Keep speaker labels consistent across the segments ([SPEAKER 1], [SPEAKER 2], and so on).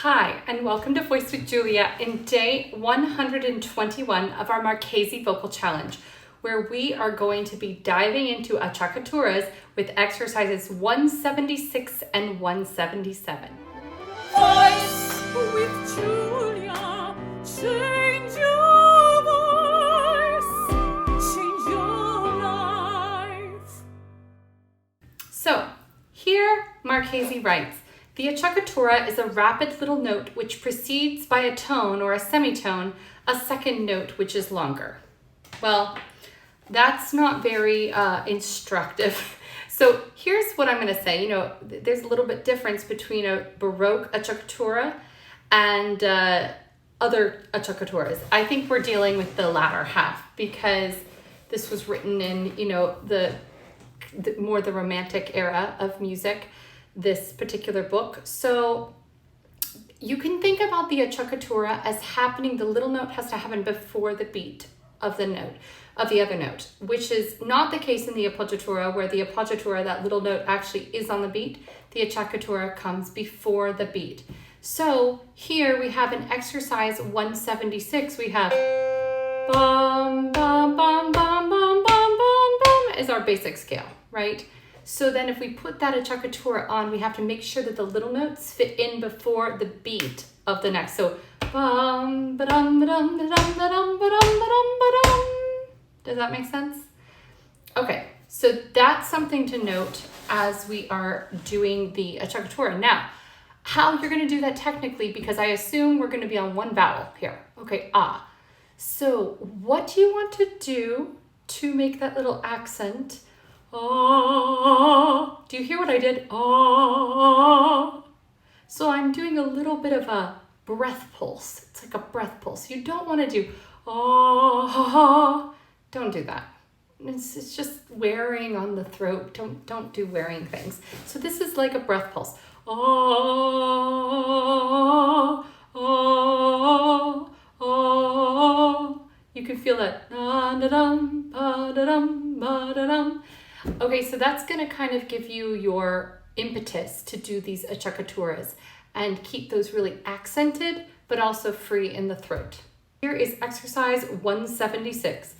[SPEAKER 1] Hi, and welcome to Voice with Julia in day 121 of our Marchesi Vocal Challenge, where we are going to be diving into acciaccaturas with exercises 176 and 177.
[SPEAKER 2] Voice with Julia, change your voice, change your life.
[SPEAKER 1] So, here Marchesi writes, the acciaccatura is a rapid little note which precedes by a tone or a semitone a second note which is longer. Well, that's not very instructive. So here's what I'm going to say. There's a little bit difference between a Baroque acciaccatura and other acciaccaturas. I think we're dealing with the latter half because this was written in, the more the Romantic era of music, this particular book. So you can think about the acciaccatura as happening, the little note has to happen before the beat of the note, of the other note, which is not the case in the appoggiatura, where the appoggiatura, that little note actually is on the beat. The acciaccatura comes before the beat. So here we have an exercise 176. We have bum, bum, bum, bum, bum, bum, bum, bum is our basic scale, right? So then if we put that acciaccatura on, we have to make sure that the little notes fit in before the beat of the next. So bum, ba-dum, ba-dum, ba-dum, ba-dum, ba-dum, ba-dum, ba-dum. Does that make sense? Okay, so that's something to note as we are doing the acciaccatura. Now, how you're gonna do that technically, because I assume we're gonna be on one vowel here. Okay, ah. So what do you want to do to make that little accent? Ah. Do you hear what I did? Ah. So I'm doing a little bit of a breath pulse. It's like a breath pulse. You don't want to do ah. Don't do that. It's just wearing on the throat. Don't do wearing things. So this is like a breath pulse. Ah. Ah. Ah. You can feel that. Da-da-dum, ba-da-dum, ba-da-dum. Okay, so that's going to kind of give you your impetus to do these acciaccaturas and keep those really accented, but also free in the throat. Here is exercise 176.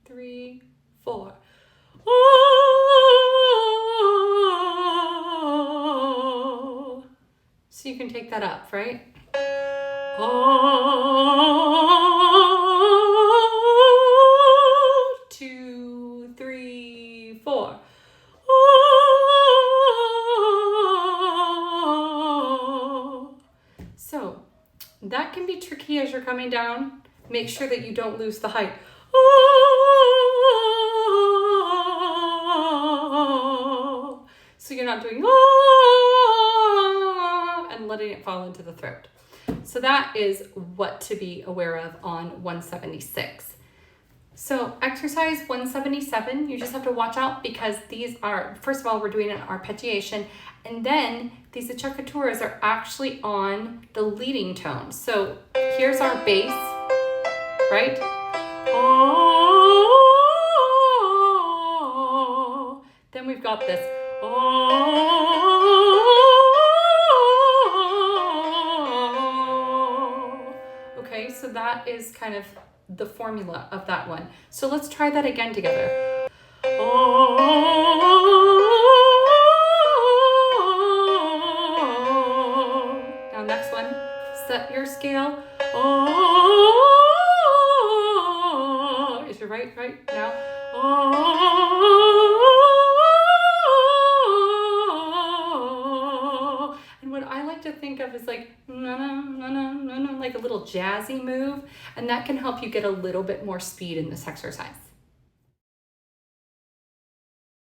[SPEAKER 1] 3, 4. So you can take that up, right? 2, 3, 4. So that can be tricky as you're coming down. Make sure that you don't lose the height. So you're not doing and letting it fall into the throat. So that is what to be aware of on 176. So exercise 177, you just have to watch out because these are, first of all, we're doing an arpeggiation, and then these acciaccaturas are actually on the leading tone. So here's our bass, right? Oh. Then we've got this. Okay, so that is kind of the formula of that one. So let's try that again together. Now next one, set your scale. Is your right now? And what I like to think of is like like a little jazzy move, and that can help you get a little bit more speed in this exercise.